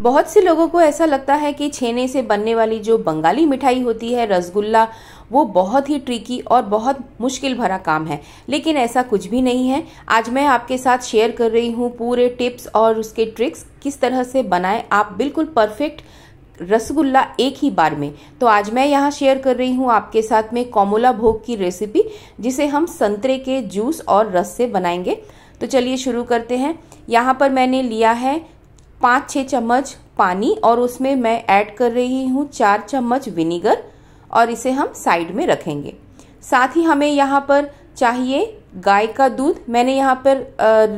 बहुत से लोगों को ऐसा लगता है कि छेने से बनने वाली जो बंगाली मिठाई होती है रसगुल्ला, वो बहुत ही ट्रिकी और बहुत मुश्किल भरा काम है, लेकिन ऐसा कुछ भी नहीं है। आज मैं आपके साथ शेयर कर रही हूँ पूरे टिप्स और उसके ट्रिक्स, किस तरह से बनाएं आप बिल्कुल परफेक्ट रसगुल्ला एक ही बार में। तो आज मैं यहाँ शेयर कर रही हूँ आपके साथ में कॉमोला भोग की रेसिपी, जिसे हम संतरे के जूस और रस से बनाएंगे। तो चलिए शुरू करते हैं। यहाँ पर मैंने लिया है 5-6 चम्मच पानी और उसमें मैं ऐड कर रही हूँ 4 चम्मच विनीगर और इसे हम साइड में रखेंगे। साथ ही हमें यहाँ पर चाहिए गाय का दूध। मैंने यहाँ पर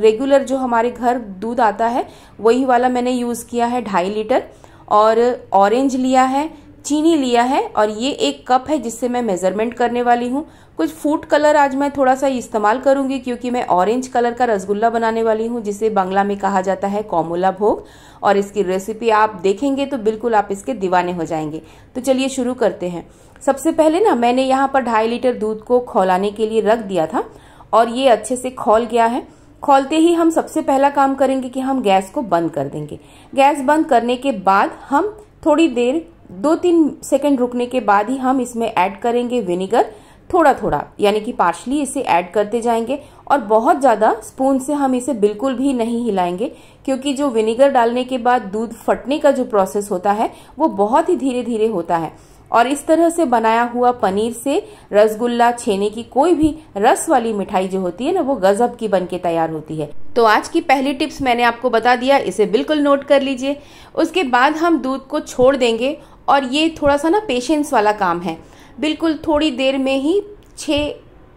रेगुलर जो हमारे घर दूध आता है वही वाला मैंने यूज़ किया है 2.5 लीटर। और ऑरेंज लिया है, चीनी लिया है और ये 1 कप है जिससे मैं मेजरमेंट करने वाली हूँ। कुछ फूड कलर आज मैं थोड़ा सा इस्तेमाल करूंगी क्योंकि मैं ऑरेंज कलर का रसगुल्ला बनाने वाली हूँ, जिसे बांग्ला में कहा जाता है कॉमोला भोग। और इसकी रेसिपी आप देखेंगे तो बिल्कुल आप इसके दीवाने हो जाएंगे। तो चलिए शुरू करते हैं। सबसे पहले ना मैंने यहाँ पर 2.5 लीटर दूध को खौलाने के लिए रख दिया था और ये अच्छे से खौल गया है। खौलते ही हम सबसे पहला काम करेंगे कि हम गैस को बंद कर देंगे। गैस बंद करने के बाद हम थोड़ी देर 2-3 सेकंड रुकने के बाद ही हम इसमें ऐड करेंगे विनेगर, थोड़ा थोड़ा यानी कि पार्शली इसे ऐड करते जाएंगे। और बहुत ज़्यादा स्पून से हम इसे बिल्कुल भी नहीं हिलाएंगे, क्योंकि जो विनेगर डालने के बाद दूध फटने का जो प्रोसेस होता है वो बहुत ही धीरे धीरे होता है। और इस तरह से बनाया हुआ पनीर से रसगुल्ला, छेने की कोई भी रस वाली मिठाई जो होती है ना, वो गजब की बनके तैयार होती है। तो आज की पहली टिप्स मैंने आपको बता दिया, इसे बिल्कुल नोट कर लीजिए। उसके बाद हम दूध को छोड़ देंगे और ये थोड़ा सा ना पेशेंस वाला काम है। बिल्कुल थोड़ी देर में ही 6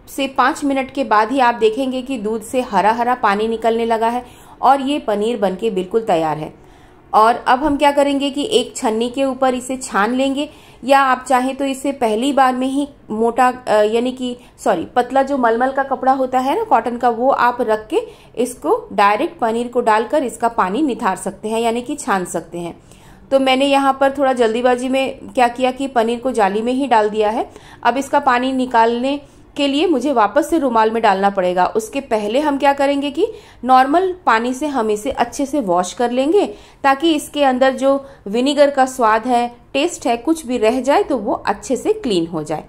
से 5 मिनट के बाद ही आप देखेंगे कि दूध से हरा हरा पानी निकलने लगा है और ये पनीर बनके बिल्कुल तैयार है। और अब हम क्या करेंगे कि एक छन्नी के ऊपर इसे छान लेंगे, या आप चाहें तो इसे पहली बार में ही मोटा यानी कि पतला जो मलमल का कपड़ा होता है ना, कॉटन का, वो आप रख के इसको डायरेक्ट पनीर को डालकर इसका पानी निथार सकते हैं, यानी कि छान सकते हैं। तो मैंने यहाँ पर थोड़ा जल्दीबाजी में क्या किया कि पनीर को जाली में ही डाल दिया है। अब इसका पानी निकालने के लिए मुझे वापस से रुमाल में डालना पड़ेगा। उसके पहले हम क्या करेंगे कि नॉर्मल पानी से हम इसे अच्छे से वॉश कर लेंगे, ताकि इसके अंदर जो विनेगर का स्वाद है, टेस्ट है, कुछ भी रह जाए तो वो अच्छे से क्लीन हो जाए।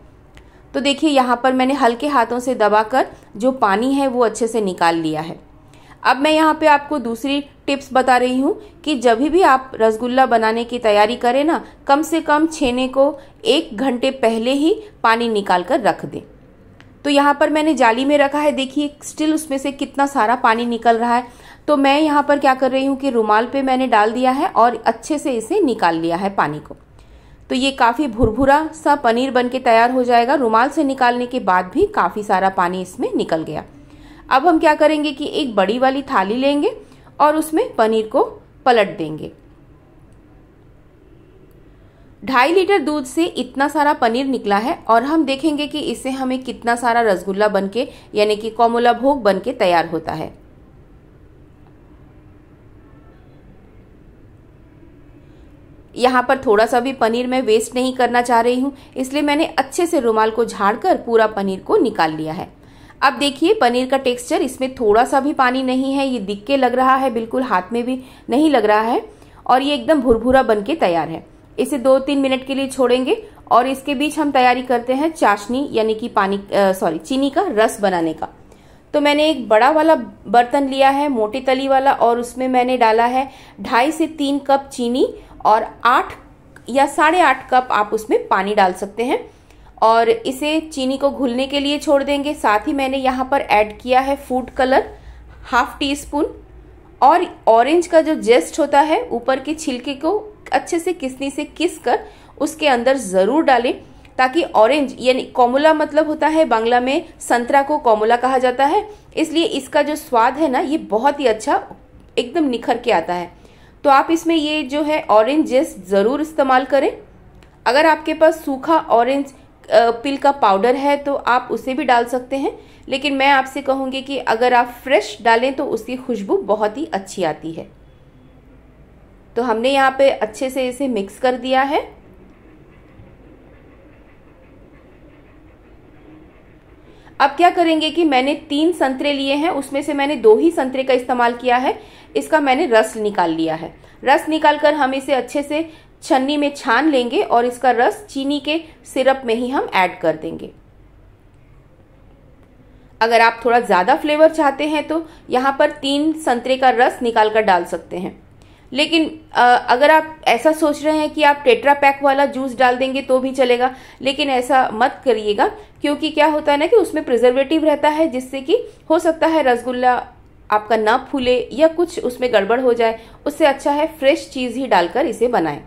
तो देखिए यहाँ पर मैंने हल्के हाथों से दबाकर जो पानी है वो अच्छे से निकाल लिया है। अब मैं यहाँ पे आपको दूसरी टिप्स बता रही हूँ कि जब भी आप रसगुल्ला बनाने की तैयारी करें ना, कम से कम छेने को 1 घंटे पहले ही पानी निकाल कर रख दें। तो यहाँ पर मैंने जाली में रखा है, देखिए स्टिल उसमें से कितना सारा पानी निकल रहा है। तो मैं यहाँ पर क्या कर रही हूँ कि रुमाल पे मैंने डाल दिया है और अच्छे से इसे निकाल लिया है पानी को। तो ये काफ़ी भुरभुरा सा पनीर बनके तैयार हो जाएगा। रुमाल से निकालने के बाद भी काफ़ी सारा पानी इसमें निकल गया। अब हम क्या करेंगे कि एक बड़ी वाली थाली लेंगे और उसमें पनीर को पलट देंगे। 2.5 लीटर दूध से इतना सारा पनीर निकला है और हम देखेंगे कि इससे हमें कितना सारा रसगुल्ला बनके यानी कि कॉमोला भोग बनके तैयार होता है। यहाँ पर थोड़ा सा भी पनीर मैं वेस्ट नहीं करना चाह रही हूँ, इसलिए मैंने अच्छे से रुमाल को झाड़कर पूरा पनीर को निकाल लिया है। अब देखिए पनीर का टेक्सचर, इसमें थोड़ा सा भी पानी नहीं है, ये दिख के लग रहा है, बिल्कुल हाथ में भी नहीं लग रहा है और ये एकदम भुरभुरा बनके तैयार है। इसे 2-3 मिनट के लिए छोड़ेंगे और इसके बीच हम तैयारी करते हैं चाशनी यानी कि चीनी का रस बनाने का। तो मैंने एक बड़ा वाला बर्तन लिया है, मोटी तली वाला, और उसमें मैंने डाला है 2.5 से 3 कप चीनी और 8 या 8.5 कप आप उसमें पानी डाल सकते हैं और इसे चीनी को घुलने के लिए छोड़ देंगे। साथ ही मैंने यहाँ पर ऐड किया है फूड कलर 1/2 टीस्पून और ऑरेंज का जो जेस्ट होता है, ऊपर के छिलके को अच्छे से किसनी से किस कर उसके अंदर जरूर डालें, ताकि ऑरेंज यानी कॉमोला मतलब होता है बांग्ला में संतरा को कॉमोला कहा जाता है, इसलिए इसका जो स्वाद है ना ये बहुत ही अच्छा एकदम निखर के आता है। तो आप इसमें ये जो है ऑरेंज जेस्ट जरूर इस्तेमाल करें। अगर आपके पास सूखा ऑरेंज पिल का पाउडर है तो आप उसे भी डाल सकते हैं, लेकिन मैं आपसे कहूँगी कि अगर आप फ्रेश डालें तो उसकी खुशबू बहुत ही अच्छी आती है। तो हमने यहाँ पे अच्छे से इसे मिक्स कर दिया है। अब क्या करेंगे कि मैंने 3 संतरे लिए हैं, उसमें से मैंने 2 ही संतरे का इस्तेमाल किया है। इसका मैंने रस निकाल लिया है। रस निकालकर हम इसे अच्छे से छन्नी में छान लेंगे और इसका रस चीनी के सिरप में ही हम ऐड कर देंगे। अगर आप थोड़ा ज़्यादा फ्लेवर चाहते हैं तो यहाँ पर 3 संतरे का रस निकाल कर डाल सकते हैं। लेकिन अगर आप ऐसा सोच रहे हैं कि आप टेट्रा पैक वाला जूस डाल देंगे तो भी चलेगा, लेकिन ऐसा मत करिएगा, क्योंकि क्या होता है ना कि उसमें प्रिजर्वेटिव रहता है, जिससे कि हो सकता है रसगुल्ला आपका ना फूले या कुछ उसमें गड़बड़ हो जाए। उससे अच्छा है फ्रेश चीज़ ही डालकर इसे बनाएं।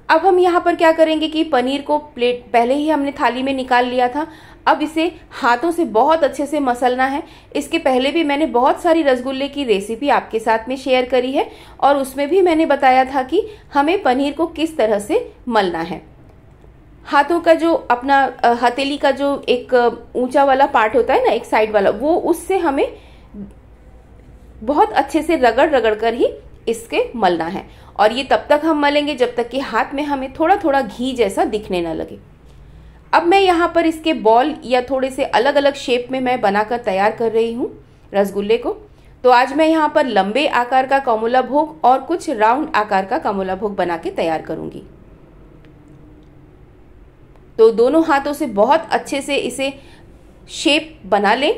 अब हम यहाँ पर क्या करेंगे कि पनीर को प्लेट पहले ही हमने थाली में निकाल लिया था। अब इसे हाथों से बहुत अच्छे से मसलना है। इसके पहले भी मैंने बहुत सारी रसगुल्ले की रेसिपी आपके साथ में शेयर करी है और उसमें भी मैंने बताया था कि हमें पनीर को किस तरह से मलना है। हाथों का जो अपना हथेली का जो एक ऊंचा वाला पार्ट होता है ना, एक साइड वाला, वो उससे हमें बहुत अच्छे से रगड़ रगड़ कर ही इसके मलना है। और ये तब तक हम मलेंगे जब तक कि हाथ में हमें थोड़ा थोड़ा घी जैसा दिखने ना लगे। अब मैं यहाँ पर इसके बॉल या थोड़े से अलग अलग शेप में मैं बनाकर तैयार कर रही हूँ रसगुल्ले को। तो आज मैं यहाँ पर लंबे आकार का कमोला भोग और कुछ राउंड आकार का कमोला भोग बना के तैयार करूंगी। तो दोनों हाथों से बहुत अच्छे से इसे शेप बना लें।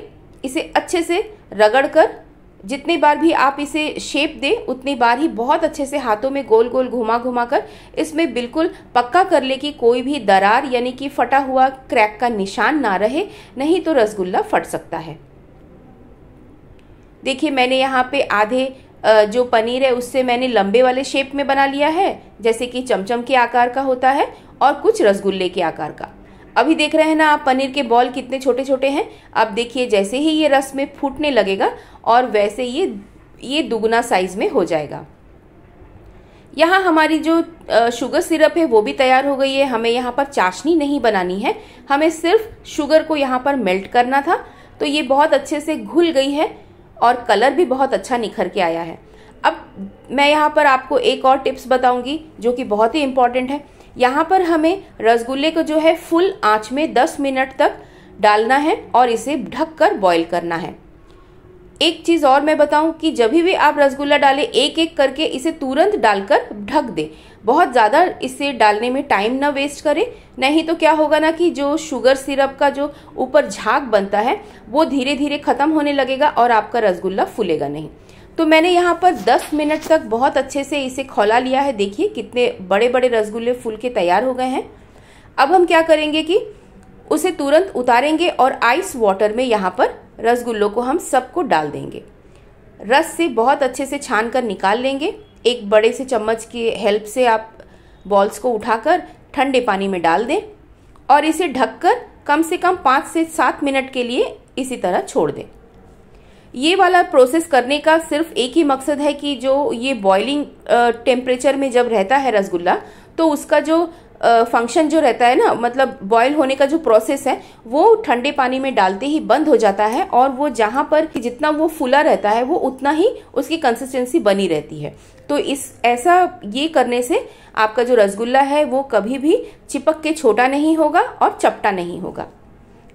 इसे अच्छे से रगड़ कर जितनी बार भी आप इसे शेप दें उतनी बार ही बहुत अच्छे से हाथों में गोल गोल घुमा घुमा कर इसमें बिल्कुल पक्का कर ले कि कोई भी दरार यानी कि फटा हुआ क्रैक का निशान ना रहे, नहीं तो रसगुल्ला फट सकता है। देखिए मैंने यहाँ पे आधे जो पनीर है उससे मैंने लंबे वाले शेप में बना लिया है, जैसे कि चमचम के आकार का होता है, और कुछ रसगुल्ले के आकार का। अभी देख रहे हैं ना आप पनीर के बॉल कितने छोटे छोटे हैं। अब देखिए जैसे ही ये रस में फूटने लगेगा और वैसे ये दुगना साइज में हो जाएगा। यहाँ हमारी जो शुगर सिरप है वो भी तैयार हो गई है। हमें यहाँ पर चाशनी नहीं बनानी है, हमें सिर्फ शुगर को यहाँ पर मेल्ट करना था। तो ये बहुत अच्छे से घुल गई है और कलर भी बहुत अच्छा निखर के आया है। अब मैं यहाँ पर आपको एक और टिप्स बताऊंगी जो कि बहुत ही इम्पॉर्टेंट है। यहाँ पर हमें रसगुल्ले को जो है फुल आंच में 10 मिनट तक डालना है और इसे ढककर बॉईल करना है। एक चीज़ और मैं बताऊं कि जब भी आप रसगुल्ला डालें एक एक करके इसे तुरंत डालकर ढक दें। बहुत ज़्यादा इसे डालने में टाइम ना वेस्ट करें, नहीं तो क्या होगा ना कि जो शुगर सिरप का जो ऊपर झाग बनता है वो धीरे धीरे ख़त्म होने लगेगा और आपका रसगुल्ला फूलेगा नहीं। तो मैंने यहाँ पर 10 मिनट तक बहुत अच्छे से इसे खौला लिया है। देखिए कितने बड़े बड़े रसगुल्ले फूल के तैयार हो गए हैं। अब हम क्या करेंगे कि उसे तुरंत उतारेंगे और आइस वाटर में यहाँ पर रसगुल्लों को हम सबको डाल देंगे। रस से बहुत अच्छे से छान कर निकाल लेंगे। एक बड़े से चम्मच की हेल्प से आप बॉल्स को उठाकर ठंडे पानी में डाल दें और इसे ढककर कम से कम 5 से 7 मिनट के लिए इसी तरह छोड़ दें। ये वाला प्रोसेस करने का सिर्फ एक ही मकसद है कि जो ये बॉइलिंग टेम्परेचर में जब रहता है रसगुल्ला, तो उसका जो फंक्शन जो रहता है ना, मतलब बॉयल होने का जो प्रोसेस है वो ठंडे पानी में डालते ही बंद हो जाता है और वो जहाँ पर जितना वो फूला रहता है वो उतना ही उसकी कंसिस्टेंसी बनी रहती है। तो ऐसा ये करने से आपका जो रसगुल्ला है वो कभी भी चिपक के छोटा नहीं होगा और चपटा नहीं होगा।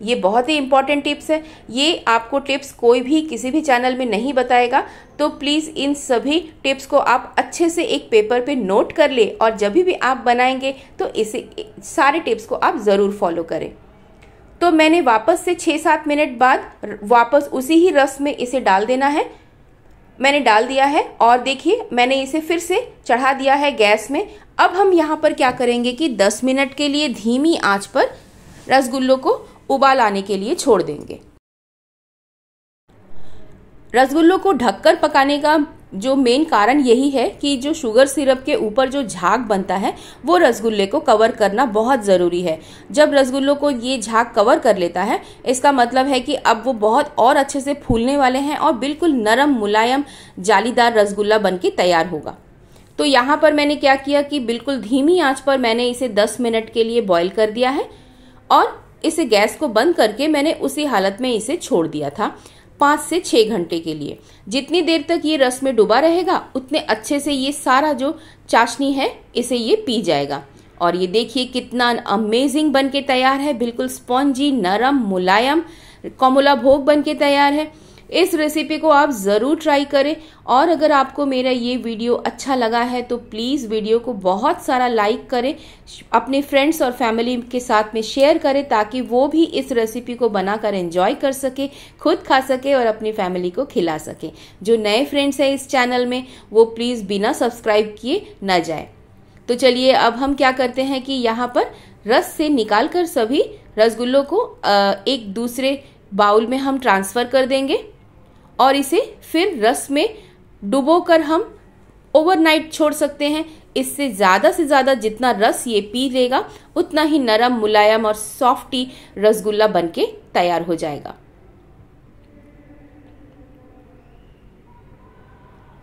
ये बहुत ही इंपॉर्टेंट टिप्स है। ये आपको टिप्स कोई भी किसी भी चैनल में नहीं बताएगा, तो प्लीज़ इन सभी टिप्स को आप अच्छे से एक पेपर पे नोट कर ले और जब भी आप बनाएंगे तो इसे सारे टिप्स को आप ज़रूर फॉलो करें। तो मैंने वापस से 6-7 मिनट बाद वापस उसी ही रस में इसे डाल देना है। मैंने डाल दिया है और देखिए मैंने इसे फिर से चढ़ा दिया है गैस में। अब हम यहाँ पर क्या करेंगे कि 10 मिनट के लिए धीमी आंच पर रसगुल्लों को उबाल आने के लिए छोड़ देंगे। रसगुल्लों को ढककर पकाने का जो मेन कारण यही है कि जो शुगर सिरप के ऊपर जो झाग बनता है वो रसगुल्ले को कवर करना बहुत ज़रूरी है। जब रसगुल्लों को ये झाग कवर कर लेता है इसका मतलब है कि अब वो बहुत और अच्छे से फूलने वाले हैं और बिल्कुल नरम मुलायम जालीदार रसगुल्ला बनके तैयार होगा। तो यहाँ पर मैंने क्या किया कि बिल्कुल धीमी आंच पर मैंने इसे 10 मिनट के लिए बॉईल कर दिया है और इसे गैस को बंद करके मैंने उसी हालत में इसे छोड़ दिया था 5 से 6 घंटे के लिए। जितनी देर तक ये रस में डूबा रहेगा उतने अच्छे से ये सारा जो चाशनी है इसे ये पी जाएगा। और ये देखिए कितना अमेजिंग बन के तैयार है, बिल्कुल स्पॉन्जी, नरम, मुलायम, कमला भोग बनके तैयार है। इस रेसिपी को आप ज़रूर ट्राई करें और अगर आपको मेरा ये वीडियो अच्छा लगा है तो प्लीज़ वीडियो को बहुत सारा लाइक करें, अपने फ्रेंड्स और फैमिली के साथ में शेयर करें ताकि वो भी इस रेसिपी को बनाकर एंजॉय कर सके, खुद खा सके और अपनी फैमिली को खिला सके। जो नए फ्रेंड्स हैं इस चैनल में वो प्लीज़ बिना सब्सक्राइब किए न जाए। तो चलिए अब हम क्या करते हैं कि यहाँ पर रस से निकाल कर सभी रसगुल्लों को एक दूसरे बाउल में हम ट्रांसफ़र कर देंगे और इसे फिर रस में डुबोकर हम ओवरनाइट छोड़ सकते हैं। इससे ज़्यादा से ज़्यादा जितना रस ये पी लेगा उतना ही नरम, मुलायम और सॉफ्टी रसगुल्ला बनके तैयार हो जाएगा।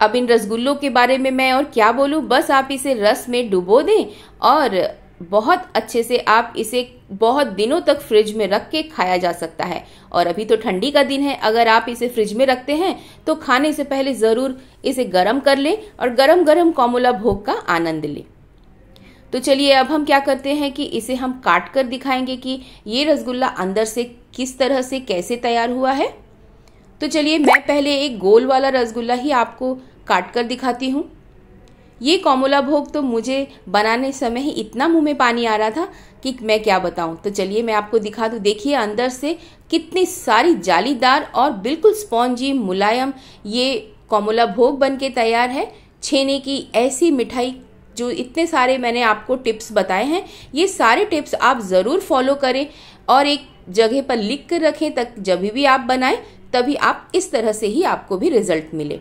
अब इन रसगुल्लों के बारे में मैं और क्या बोलूं, बस आप इसे रस में डुबो दें और बहुत अच्छे से आप इसे बहुत दिनों तक फ्रिज में रख के खाया जा सकता है। और अभी तो ठंडी का दिन है, अगर आप इसे फ्रिज में रखते हैं तो खाने से पहले ज़रूर इसे गर्म कर लें और गरम गरम कमला भोग का आनंद लें। तो चलिए अब हम क्या करते हैं कि इसे हम काट कर दिखाएंगे कि ये रसगुल्ला अंदर से किस तरह से कैसे तैयार हुआ है। तो चलिए मैं पहले एक गोल वाला रसगुल्ला ही आपको काट कर दिखाती हूँ। ये कमला भोग तो मुझे बनाने समय ही इतना मुंह में पानी आ रहा था कि मैं क्या बताऊं। तो चलिए मैं आपको दिखा दूं। देखिए अंदर से कितनी सारी जालीदार और बिल्कुल स्पॉन्जी मुलायम ये कमला भोग बनके तैयार है। छेने की ऐसी मिठाई, जो इतने सारे मैंने आपको टिप्स बताए हैं, ये सारे टिप्स आप ज़रूर फॉलो करें और एक जगह पर लिख कर रखें, तक जब भी आप बनाएं तभी आप इस तरह से ही आपको भी रिजल्ट मिले।